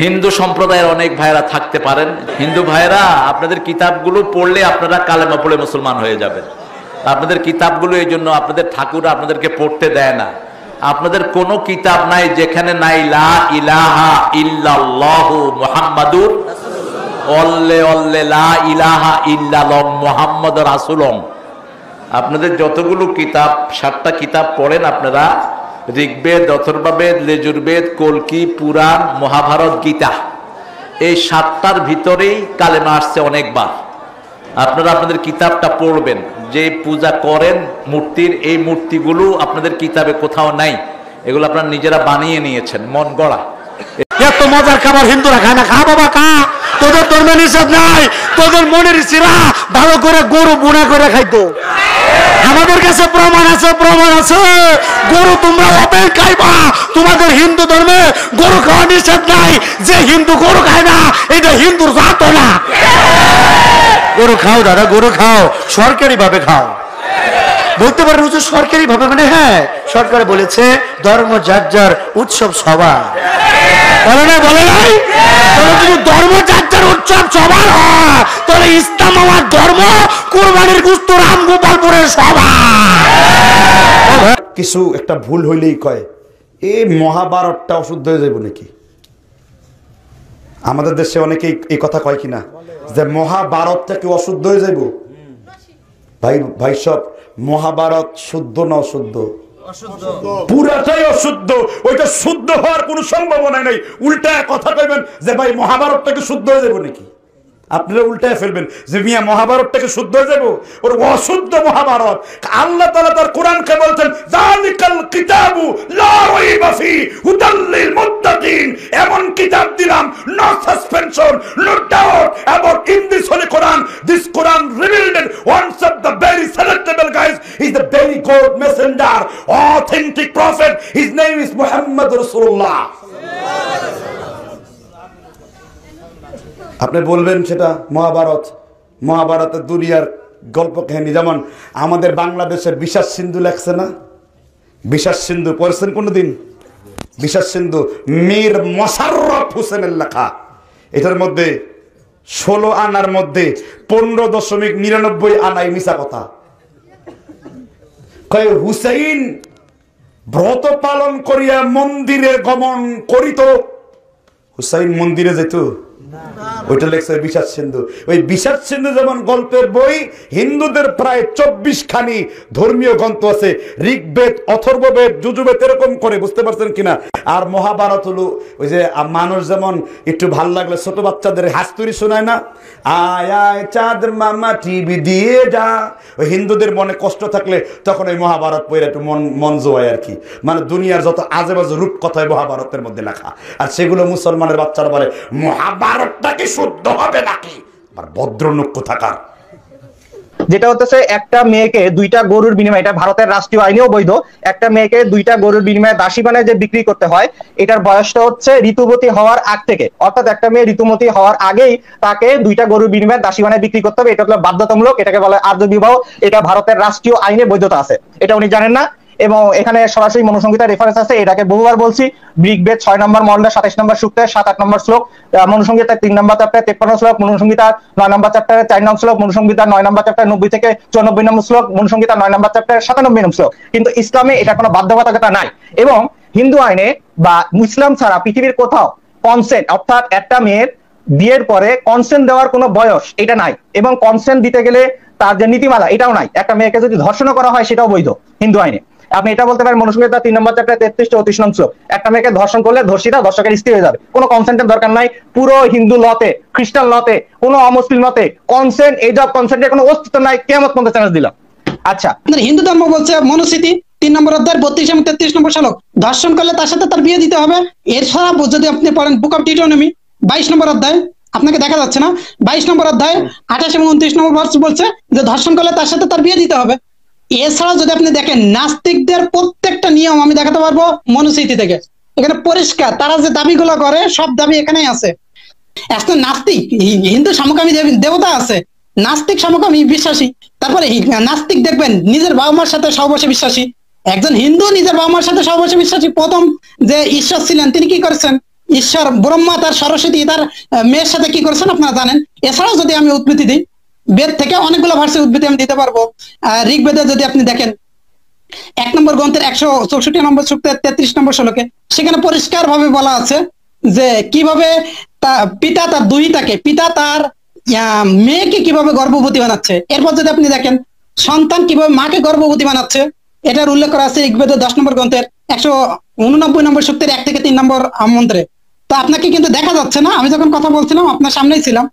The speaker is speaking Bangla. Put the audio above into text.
হিন্দু সম্প্রদায়ের অনেক ভাইরা থাকতে পারেন। হিন্দু ভাইরা, আপনাদের কিতাবগুলো পড়লে আপনারা কালেমা পড়ে মুসলমান হয়ে যাবেন। আপনাদের কিতাবগুলো এই জন্য আপনাদের ঠাকুর আপনাদেরকে পড়তে দেয় না। আপনাদের কোনো কিতাব নাই যেখানে নাই লা ইলাহা ইল্লাল্লাহু মুহাম্মাদুর অল্লে অল্লে লা ইলাহা ইল্লাল্লাহ মুহাম্মদ রাসূলুল্লাহ। আপনাদের যতগুলো কিতাব, 7টা কিতাব পড়েন আপনারা, ঋগ্বেদ, অথর্ববেদ, লেজুরবেদ, কল্কি, পুরাণ, মহাভারত, গীতা, এই 7টার ভিতরেই কালেমা আসছে অনেকবার। আপনারা আপনাদের কিতাবটা পড়বেন। যে পূজা করেন মূর্তির, এই মূর্তিগুলো আপনাদের কিতাবে কোথাও নাই, এগুলো আপনারা নিজেরা বানিয়ে নিয়েছেন, মন গড়া। এত মজার খাবার হিন্দুরা খায় না, খা বাবা খা, তোদের ধর্মে নিষেধ নাই। তোদের মনের ঋষিরা ভালো করে গরু বুনা করে খাইতো। আমাদের কাছে প্রমাণ আছে, প্রমাণ আছে। গরু তোমরা অবেল খাইবা, তোমাদের হিন্দু ধর্মে গরু খাওয়া নিষেধ নাই। যে হিন্দু গরু খায় না, এটা হিন্দুর জাত না। গরু খাও দাদা, গরু খাও, সরকারি ভাবে খাও। বলতে পারেন হুজুর সরকারি ভাবে মানে? হ্যাঁ, সরকার বলেছে ধর্ম যার যার, উৎসব সবার। বলে নাই, বলে নাই? যদি ধর্ম যার যার, উৎসব সবার হয়, তাহলে ইসলাম আমার ধর্ম, কুরবানির গোশত রাম গোপালপুরের সবার। কিছু একটা ভুল হইলেই কয় এই মহাভারতটা অশুদ্ধ হয়ে যাইব নাকি। আমাদের দেশে অনেকেই এই কথা কয় কিনা যে মহাভারতটা কি অশুদ্ধ হয়ে যাইব। ভাই ভাই সব মহাভারত শুদ্ধ না অশুদ্ধ? পুরাটাই অশুদ্ধ। ওইটা শুদ্ধ হওয়ার কোনো সম্ভাবনা নেই। উল্টা কথা কইবেন যে ভাই মহাভারতটাকে শুদ্ধ হয়ে যাবো নাকি। আপনারা উল্টায় ফেলবেন যে মিয়া মহাভারতটাকে শুদ্ধ হয়ে যাবো, ওর অশুদ্ধ মহাভারত। আল্লাহ তাআলা তার কোরআনকে বলছেন যালিকাল কিতাবু লা রাইবা ফি হুদাল লিল মুত্তাকিন। এমন কিতাব দিলাম, no suspension, no doubt about in this holy Quran. This Quran revealed once of the very selectable guys is the very God messenger, authentic prophet. His name is Muhammad Rasulullah. আপনি বলবেন সেটা মহাভারত। মহাভারতের দুনিয়ার গল্প কাহিনী। যেমন আমাদের বাংলাদেশের বিশ্বাস সিন্ধু লেখছে না? বিশ্বাস সিন্ধু পড়েছেন কোনোদিন? বিশ্বাস সিন্ধু মীর মোশাররফ হোসেনের লেখা। এটার মধ্যে 16 আনার মধ্যে 15.99 আনাই মিছা কথা। কয় হুসাইন ব্রত পালন করিয়া মন্দিরে গমন করিত। হুসাইন মন্দিরে যেত? ওইটা লেখছে বিশ্বাস সিন্ধু। ওই বিশ্বাস সিন্ধু যেমন গল্পের বই, হিন্দুদের প্রায় 24 খানি ধর্মীয় গ্রন্থ আছে। ঋগ্বেদ, অথর্ববেদ, যজুর্বেদ, এরকম করে। বুঝতে পারছেন কিনা? আর মহাভারত হলো ওই যে মানুষ যেমন একটু ভাল লাগলে ছোট বাচ্চাদের হাসতুরি শোনায় না, আয় আয় চাঁদ মামা টিভি দিয়ে যা। ওই হিন্দুদের মনে কষ্ট থাকলে তখন ওই মহাভারত পড়ে একটু মন জোয়ায় আর কি। মানে দুনিয়ার যত আজে বাজে রূপ কথায় মহাভারতের মধ্যে লেখা। আর সেগুলো মুসলমানের বাচ্চারা বলে মহাভারতটা কি শুদ্ধ হবে নাকি? আর ভদ্রলোক থাকার যেটা হচ্ছে একটা মেয়েকে 2টা গরুর বিনিময়ে, এটা ভারতের রাষ্ট্রীয় আইনেও বৈধ, একটা মেয়েকে 2টা গরুর বিনিময়ে দাসী বানায় যে বিক্রি করতে হয়, এটার বয়সটা হচ্ছে ঋতুবতী হওয়ার আগ থেকে। অর্থাৎ একটা মেয়ে ঋতুমতী হওয়ার আগেই তাকে 2টা গরুর বিনিময়ে দাসী বানায় বিক্রি করতে হবে। এটা হলো বাধ্যতামূলক, এটাকে বলে আর্য বিবাহ। এটা ভারতের রাষ্ট্রীয় আইনে বৈধতা আছে, এটা উনি জানেন না। এবং এখানে সরাসরি মনুসংহিতার রেফারেন্স আছে, এটাকে বহুবার বলছি। ঋগ্বেদ 6 নম্বর মণ্ডলে 27 নম্বর সূক্তে 7-8 নম্বর শ্লোক, মনুসংহিতার 3 নম্বর চ্যাপ্টারে 53 শ্লোক, মনুসংহিতার 9 নম্বর চ্যাপ্টারে 4 নম্বর শ্লোক, মনুসংহিতার 9 নম্বর চ্যাপ্টারে 90 থেকে 94 নম্বর শ্লোক, মনুসংহিতার 9 নম্বর চ্যাপ্টারে 97 নম্বর শ্লোক। কিন্তু ইসলামে এটা কোনো বাধ্যবাধকতা নাই। এবং হিন্দু আইনে বা ইসলাম ছাড়া পৃথিবীর কোথাও কনসেন্ট, অর্থাৎ একটা মেয়ের বিয়ের পরে কনসেন্ট দেওয়ার কোনো বয়স এটা নাই। এবং কনসেন্ট দিতে গেলে তার যে নীতিমালা এটাও নাই। একটা মেয়েকে যদি ধর্ষণ করা হয় সেটাও বৈধ হিন্দু আইনে। আপনি এটা বলতে পারেন মনুসংহিতা 3 নম্বর চ্যাপ্টার 33-34 নম্বর শ্লোক, একটা মেয়েকে ধর্ষণ করলে ধর্ষিতা ধর্ষকের স্ত্রী হয়ে যাবে। কোনো কনসেন্টের দরকার নাই। পুরো হিন্দু লতে, খ্রিস্টান লতে, কোনো অমুসলিম লতে কনসেন্ট, এই জব কনসেন্টের কোনো অস্তিত্ব নাই। কিয়ামত পর্যন্ত চ্যালেঞ্জ দিলাম। আচ্ছা, হিন্দু ধর্ম বলছে মনুস্মৃতি 3 নম্বর অধ্যায় 32 এবং 33 নম্বর শ্লোক, ধর্ষণ করলে তার সাথে তার বিয়ে দিতে হবে। এছাড়া যদি আপনি পড়েন বুক অফ ডিউটোনমি 22 নম্বর অধ্যায়, আপনাকে দেখা যাচ্ছে না, 22 নম্বর অধ্যায় 28 এবং 29 নম্বর ভার্স বলছে যে ধর্ষণ করলে তার সাথে তার বিয়ে দিতে হবে। এছাড়া যদি আপনি দেখেন নাস্তিকদের প্রত্যেকটা নিয়ম আমি দেখাতে পারবো মনুস্মৃতি থেকে। এখানে পরিষ্কার তারা যে দাবিগুলো করে সব দাবি এখানেই আছে। এখন নাস্তিক হিন্দু সমকামী দেবতা আছে, নাস্তিক সমকামী বিশ্বাসী। তারপরে নাস্তিক দেখবেন নিজের বাবা মার সাথে সহবাসে বিশ্বাসী। একজন হিন্দু নিজের বাবা মার সাথে সহবাসে বিশ্বাসী। প্রথম যে ঈশ্বর ছিলেন তিনি কি করেছেন? ঈশ্বর ব্রহ্মা তার সরস্বতী তার মেয়ের সাথে কি করেছেন আপনারা জানেন। এছাড়াও যদি আমি উদ্ধৃতি দিই, বেদ থেকে অনেকগুলো ভার্সের উদ্ধৃতি আমি দিতে পারবো। ঋগ্বেদে যদি আপনি দেখেন 1 নম্বর গ্রন্থের 164 নম্বর সূক্তের 33 নম্বর শ্লোকে, সেখানে পরিষ্কার ভাবে বলা আছে যে কিভাবে পিতা তার দুহিতাকে, পিতা তার মেয়েকে কিভাবে গর্ভবতী বানাচ্ছে। এরপর যদি আপনি দেখেন সন্তান কিভাবে মাকে গর্ভবতী বানাচ্ছে, এটার উল্লেখ করা আছে ঋগ্বেদের 10 নম্বর গ্রন্থের 189 নম্বর সূক্তের 1 থেকে 3 নম্বর মন্ত্রে। তো আপনাকে কিন্তু দেখা যাচ্ছে না, আমি যখন কথা বলছিলাম আপনার সামনেই ছিলাম।